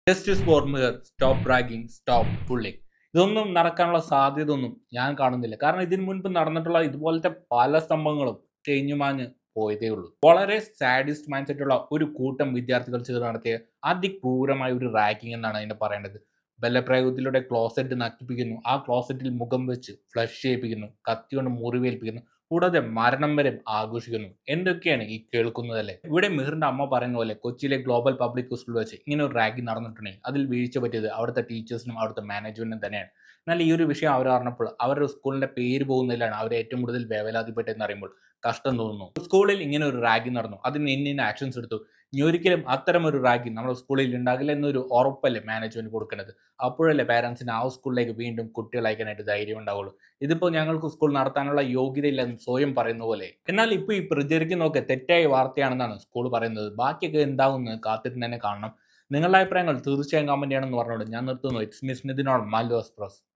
Justice for Mir, stop ragging, stop bullying. ഇതൊന്നും നടക്കാനുള്ള സാധ്യത ഒന്നും ഞാൻ കാണുന്നില്ല. കാരണം ഇതിനു മുൻപ് നടന്നിട്ടുള്ള ഇതുപോലത്തെ പല സംഭവങ്ങളും തേഞ്ഞുമാഞ്ഞ് പോയതേ ഉള്ളൂ. വളരെ സാഡിസ്റ്റ് മൈൻഡ് സെറ്റുള്ള ഒരു കൂട്ടം വിദ്യാർത്ഥികൾ ചേർന്ന് നടത്തിയ അതിക്രൂരമായ ഒരു റാഗിങ് എന്നാണ് അതിനെ പറയേണ്ടത്. ബലപ്രയോഗത്തിലൂടെ ക്ലോസറ്റ് നക്കിപ്പിക്കുന്നു, ആ ക്ലോസറ്റിൽ മുഖം വെച്ച് ഫ്ലഷ് ചെയ്യിപ്പിക്കുന്നു, കത്തി കൊണ്ട് മുറിവേൽപ്പിക്കുന്നു, കൂടാതെ മരണം വരെ ആഘോഷിക്കുന്നു. എന്തൊക്കെയാണ് ഈ കേൾക്കുന്നതല്ലേ? ഇവിടെ മിഹിറിന്റെ അമ്മ പറയുന്ന പോലെ കൊച്ചിയിലെ ഗ്ലോബൽ പബ്ലിക് സ്കൂളിൽ വെച്ച് ഇങ്ങനെ ഒരു റാഗിങ് നടന്നിട്ടുണ്ടെങ്കിൽ അതിൽ വീഴ്ച പറ്റിയത് അവിടുത്തെ ടീച്ചേഴ്സിനും അവിടുത്തെ മാനേജ്മെന്റിനും തന്നെയാണ്. എന്നാൽ ഈ ഒരു വിഷയം അവർ അറിഞ്ഞപ്പോൾ അവരുടെ സ്കൂളിന്റെ പേര് പോകുന്നതിലാണ് അവർ ഏറ്റവും കൂടുതൽ വേവലാതിപ്പെട്ടതെന്ന് അറിയുമ്പോൾ കഷ്ടം തോന്നുന്നു. സ്കൂളിൽ ഇങ്ങനെ ഒരു റാഗിങ് നടന്നു, അതിന് ഇന്ന ആക്ഷൻസ് എടുത്തു. ഇനി ഒരിക്കലും അത്തരം ഒരു റാഗിങ് നമ്മുടെ സ്കൂളിൽ ഉണ്ടാകില്ല എന്നൊരു ഉറപ്പല്ലേ മാനേജ്മെന്റ് കൊടുക്കേണ്ടത്. അപ്പോഴല്ലേ പാരന്റ്സിന് ആ സ്കൂളിലേക്ക് വീണ്ടും കുട്ടികളെ അയക്കാനായിട്ട് ധൈര്യം ഉണ്ടാവുള്ളൂ. ഇതിപ്പോ ഞങ്ങൾക്ക് സ്കൂൾ നടത്താനുള്ള യോഗ്യതയില്ലെന്ന് സ്വയം പറയുന്ന പോലെ. എന്നാൽ ഇപ്പൊ ഈ പ്രചരിക്കുന്നതൊക്കെ തെറ്റായ വാർത്തയാണെന്നാണ് സ്കൂൾ പറയുന്നത്. ബാക്കിയൊക്കെ എന്താവുമെന്ന് കാത്തിരുന്ന് തന്നെ കാണണം. നിങ്ങളുടെ അഭിപ്രായങ്ങൾ തീർച്ചയായും കമന്റ് ചെയ്യണമെന്ന് പറഞ്ഞോളൂ. ഞാൻ നിർത്തുന്നു. It's miss Nitin on Maldo express.